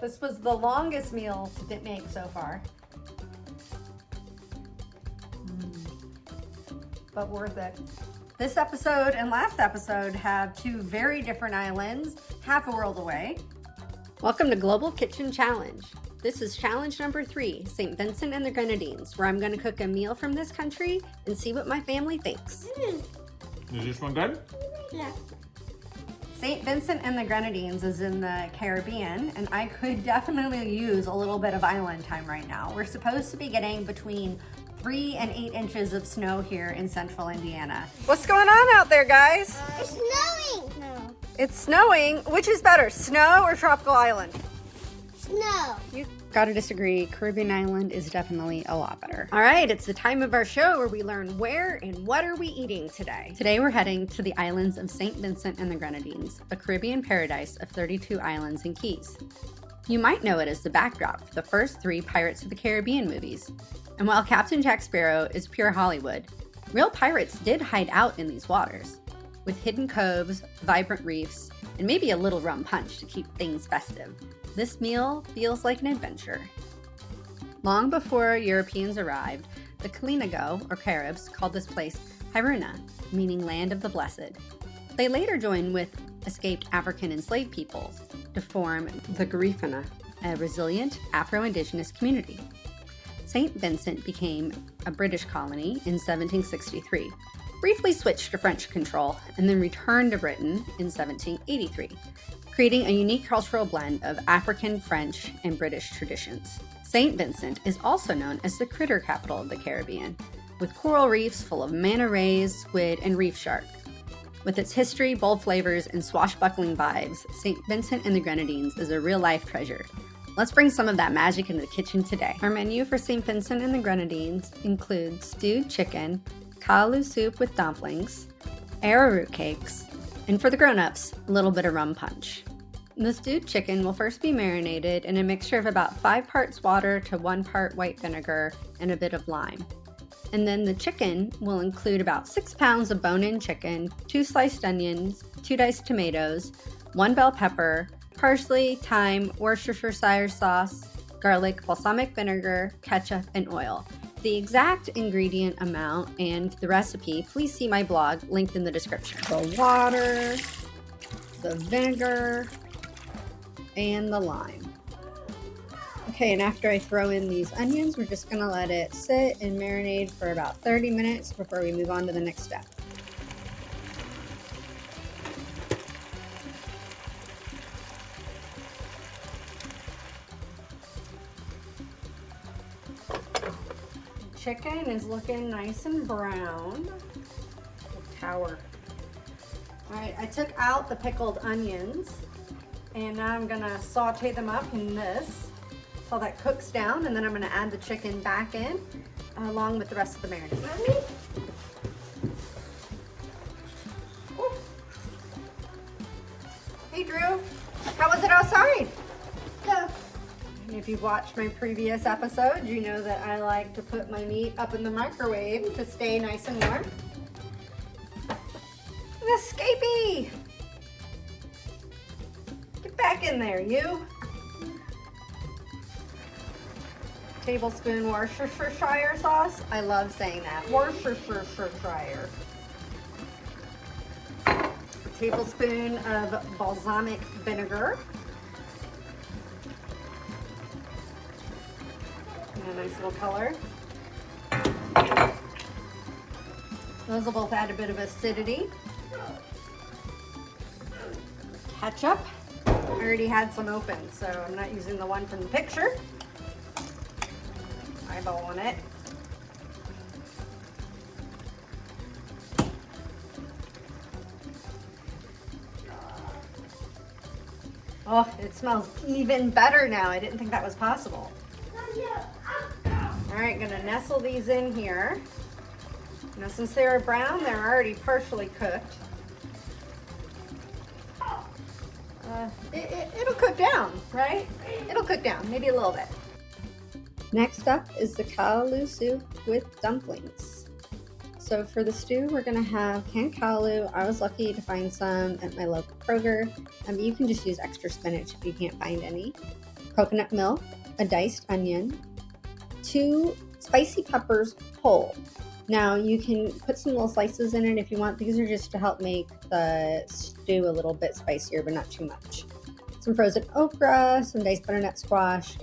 This was the longest meal to make so far. But worth it. This episode and last episode have two very different islands, half a world away. Welcome to Global Kitchen Challenge. This is challenge number 3, St. Vincent and the Grenadines, where I'm going to cook a meal from this country and see what my family thinks. Is this one good? Yeah. St. Vincent and the Grenadines is in the Caribbean, and I could definitely use a little bit of island time right now. We're supposed to be getting between 3 and 8 inches of snow here in central Indiana. What's going on out there, guys? It's snowing. No. It's snowing. Which is better, snow or tropical island? Snow. You gotta disagree. Caribbean island is definitely a lot better. All right, it's the time of our show where we learn where and what are we eating today. Today we're heading to the islands of St. Vincent and the Grenadines, a Caribbean paradise of 32 islands and keys. You might know it as the backdrop for the first 3 Pirates of the Caribbean movies. And while Captain Jack Sparrow is pure Hollywood, real pirates did hide out in these waters, with hidden coves, vibrant reefs, and maybe a little rum punch to keep things festive. This meal feels like an adventure. Long before Europeans arrived, the Kalinago, or Caribs, called this place Hairuna, meaning land of the blessed. They later joined with escaped African enslaved peoples to form the Garifuna, a resilient Afro-Indigenous community. St. Vincent became a British colony in 1763, briefly switched to French control, and then returned to Britain in 1783, creating a unique cultural blend of African, French, and British traditions. St. Vincent is also known as the critter capital of the Caribbean, with coral reefs full of manta rays, squid, and reef shark. With its history, bold flavors, and swashbuckling vibes, St. Vincent and the Grenadines is a real-life treasure. Let's bring some of that magic into the kitchen today. Our menu for St. Vincent and the Grenadines includes stewed chicken, Callaloo Soup with dumplings, Arrowroot Cakes, and for the grown-ups, a little bit of rum punch. The stewed chicken will first be marinated in a mixture of about 5 parts water to 1 part white vinegar and a bit of lime. And then the chicken will include about 6 pounds of bone-in chicken, 2 sliced onions, 2 diced tomatoes, 1 bell pepper, parsley, thyme, Worcestershire sauce, garlic, balsamic vinegar, ketchup, and oil. The exact ingredient amount and the recipe, please see my blog linked in the description. The water, the vinegar, and the lime. Okay, and after I throw in these onions, we're just gonna let it sit and marinate for about 30 minutes before we move on to the next step. Chicken is looking nice and brown. Tower. All right, I took out the pickled onions and now I'm gonna saute them up in this till that cooks down, and then I'm gonna add the chicken back in along with the rest of the marinade. Mommy? Hey Drew, how was it outside? Go. If you've watched my previous episodes, you know that I like to put my meat up in the microwave to stay nice and warm. An escapee! Get back in there, you! Tablespoon Worcestershire sauce. I love saying that. Worcestershire. A tablespoon of balsamic vinegar. A nice little color. Those will both add a bit of acidity. Ketchup. I already had some open, so I'm not using the one from the picture. Eyeballing it. Oh, it smells even better now. I didn't think that was possible. All right, gonna nestle these in here. Now, since they are brown, they're already partially cooked. It'll cook down, right? It'll cook down, maybe a little bit. Next up is the Callaloo Soup with dumplings. So for the stew, we're gonna have canned callaloo. I was lucky to find some at my local Kroger. You can just use extra spinach if you can't find any. coconut milk, a diced onion, 2 spicy peppers whole. Now you can put some little slices in it if you want. These are just to help make the stew a little bit spicier, but not too much. Some frozen okra, some diced butternut squash.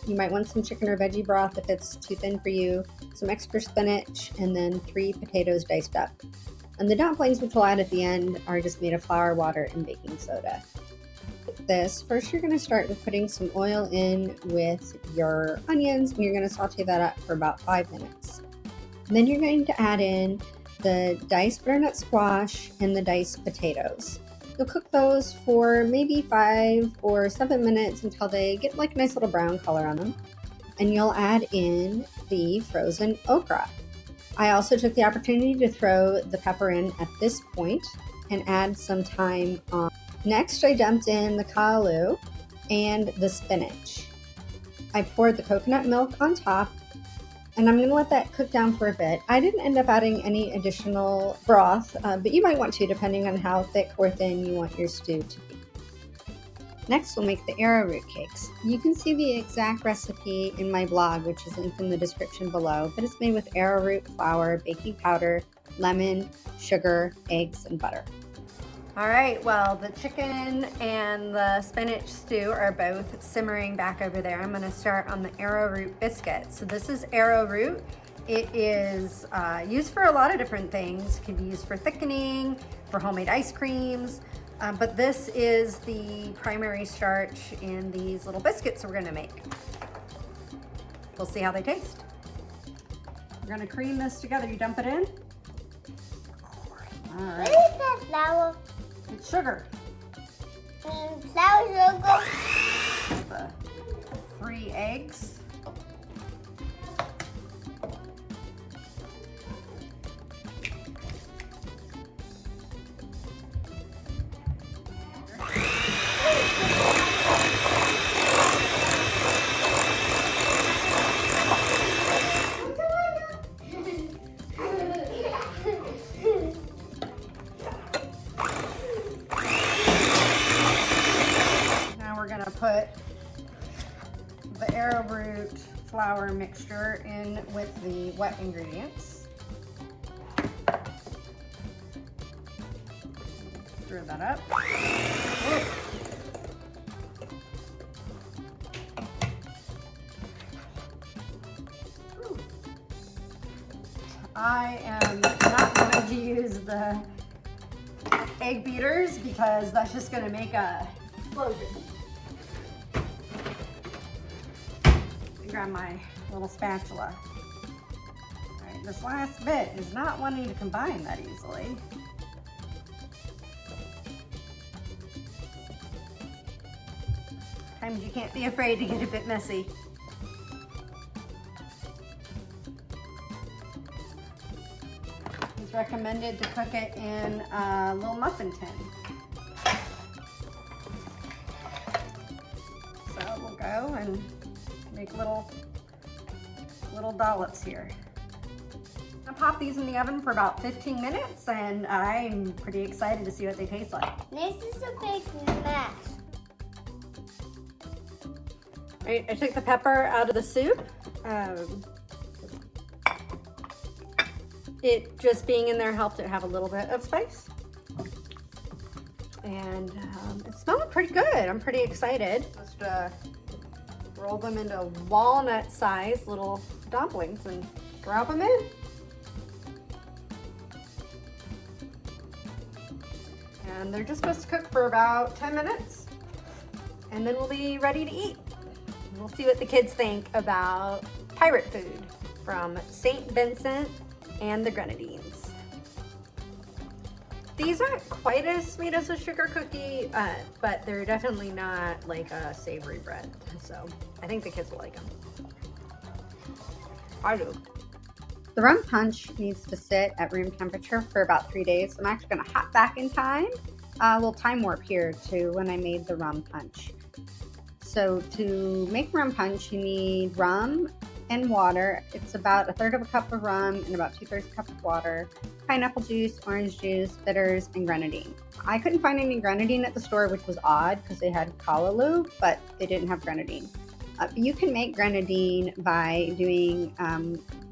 You might want some chicken or veggie broth if it's too thin for you. Some extra spinach, and then 3 potatoes diced up. And the dumplings, which we'll add at the end, are just made of flour, water, and baking soda. First you're going to start with putting some oil in with your onions, and you're going to saute that up for about 5 minutes. And then you're going to add in the diced butternut squash and the diced potatoes. You'll cook those for maybe 5 or 7 minutes until they get like a nice little brown color on them. And you'll add in the frozen okra. I also took the opportunity to throw the pepper in at this point and add some thyme on. Next, I dumped in the callaloo and the spinach. I poured the coconut milk on top, and I'm going to let that cook down for a bit. I didn't end up adding any additional broth, but you might want to depending on how thick or thin you want your stew to be. Next, we'll make the arrowroot cakes. You can see the exact recipe in my blog, which is linked in the description below, but it's made with arrowroot flour, baking powder, lemon, sugar, eggs, and butter. All right, well, the chicken and the spinach stew are both simmering back over there. I'm gonna start on the arrowroot biscuit. So this is arrowroot. It is used for a lot of different things. It can be used for thickening, for homemade ice creams, but this is the primary starch in these little biscuits we're gonna make. We'll see how they taste. We're gonna cream this together. You dump it in. All right. What is that flour? It's sugar. Flour sugar. The 3 eggs. Put the arrowroot flour mixture in with the wet ingredients. Stir that up. I am not going to use the egg beaters because that's just going to make a explosion. Grab my little spatula. All right, this last bit is not wanting to combine that easily. Sometimes you can't be afraid to get a bit messy. It's recommended to cook it in a little muffin tin. So we'll go and make little dollops here. I'll pop these in the oven for about 15 minutes, and I'm pretty excited to see what they taste like. This is a big mess. Right, I took the pepper out of the soup. It just being in there helped it have a little bit of spice. And it's smelling pretty good. I'm pretty excited. Just roll them into walnut-sized little dumplings and drop them in. And they're just supposed to cook for about 10 minutes. And then we'll be ready to eat. We'll see what the kids think about pirate food from St. Vincent and the Grenadines. These aren't quite as sweet as a sugar cookie, but they're definitely not like a savory bread. So I think the kids will like them. I do. The rum punch needs to sit at room temperature for about 3 days. I'm actually gonna hop back in time, a little time warp here to when I made the rum punch. So to make rum punch, you need rum and water. It's about 1/3 of a cup of rum and about 2/3 a cup of water, pineapple juice, orange juice, bitters, and grenadine. I couldn't find any grenadine at the store, which was odd because they had callaloo, but they didn't have grenadine. You can make grenadine by doing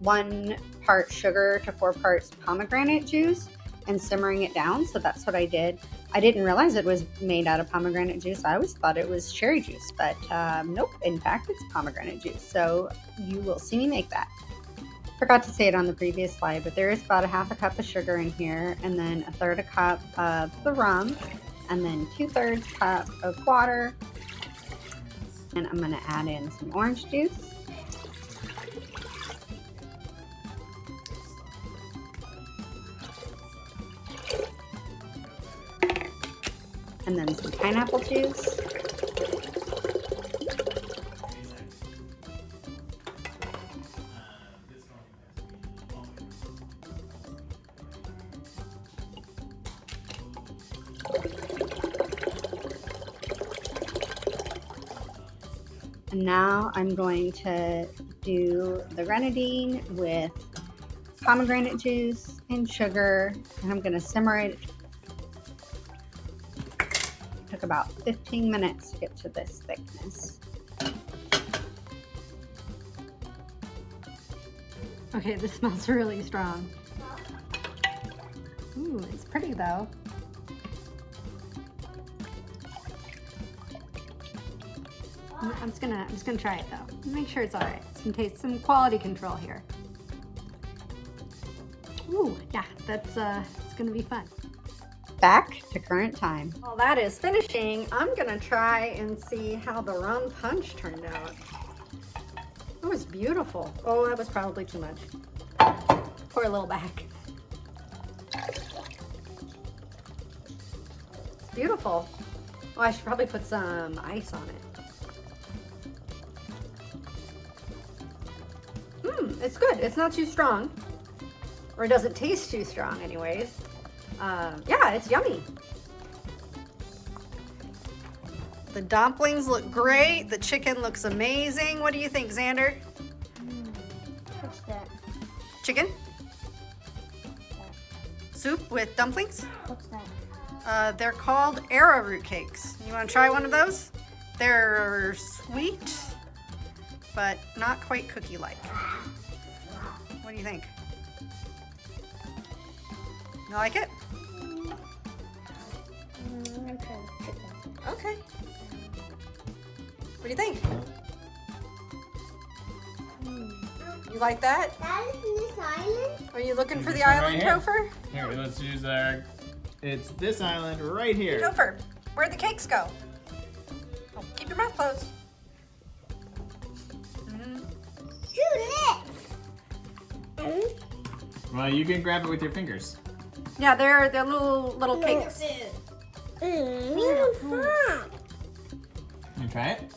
1 part sugar to 4 parts pomegranate juice and simmering it down. So that's what I did. I didn't realize it was made out of pomegranate juice. I always thought it was cherry juice, but nope, in fact, it's pomegranate juice. So you will see me make that. Forgot to say it on the previous slide, but there is about a 1/2 cup of sugar in here, and then 1/3 cup of the rum, and then 2/3 cup of water. And I'm gonna add in some orange juice. And then some pineapple juice. And now I'm going to do the grenadine with pomegranate juice and sugar, and I'm going to simmer it. It took about 15 minutes to get to this thickness. Okay, this smells really strong. Ooh, it's pretty though. I'm just gonna try it though. Make sure it's all right. Some taste, some quality control here. Ooh, yeah, that's it's gonna be fun. Back to current time. While that is finishing, I'm gonna try and see how the rum punch turned out. It was beautiful. Oh, that was probably too much. Pour a little back. It's beautiful. Oh, I should probably put some ice on it. It's good. It's not too strong, or it doesn't taste too strong anyways. Yeah, it's yummy. The dumplings look great. The chicken looks amazing. What do you think, Xander? What's that? Chicken? Soup with dumplings? What's that? They're called Arrowroot Cakes. You want to try one of those? They're sweet, but not quite cookie-like. What do you think? You like it? I'm trying to pick that. Okay. What do you think? You like that? That is this island? Are you looking for This the one island, right here? Topher? Here, let's use our. It's this island right here. Topher, where'd the cakes go? Oh, keep your mouth closed. Well, you can grab it with your fingers. Yeah, they're little cakes. Beautiful. You try it?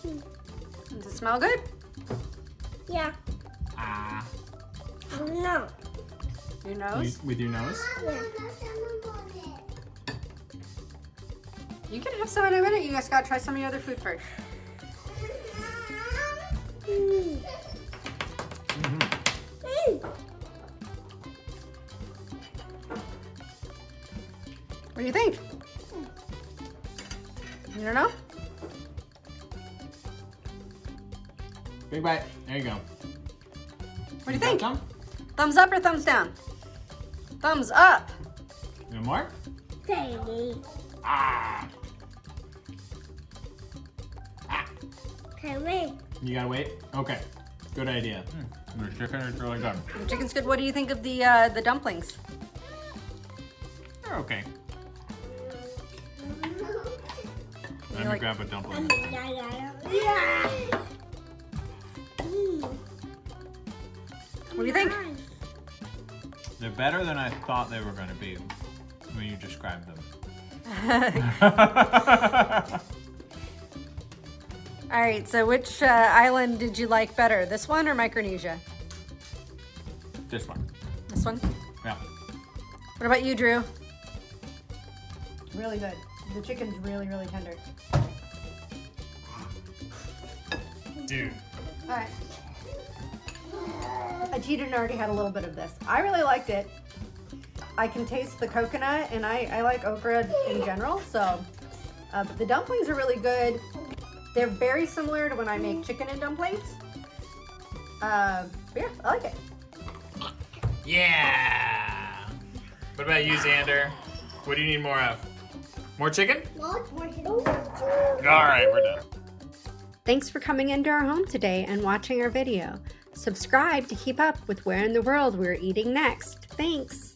Does it smell good? Yeah. Ah. No. Your nose? With your nose? Yeah. You can have some in a minute. You guys gotta try some of your other food first. What do you think? You don't know? Big bite. There you go. What do you think? Some? Thumbs up or thumbs down? Thumbs up. You want more? Baby. Ah. Ah. Okay, wait. You gotta wait? Okay. Good idea. The chicken is really good. The chicken's good. What do you think of the dumplings? They're okay. Let me like- grab a dumpling. Yeah. What do you think? They're better than I thought they were going to be when you described them. All right, so which island did you like better? This one or Micronesia? This one. This one? Yeah. What about you, Drew? Really good. The chicken's really, really tender. Dude. All right. Ajita already had a little bit of this. I really liked it. I can taste the coconut, and I like okra in general, so but the dumplings are really good. They're very similar to when I make chicken and dumplings. But yeah, I like it. Yeah. What about you, Xander? What do you need more of? More chicken? More chicken. All right, we're done. Thanks for coming into our home today and watching our video. Subscribe to keep up with where in the world we're eating next. Thanks.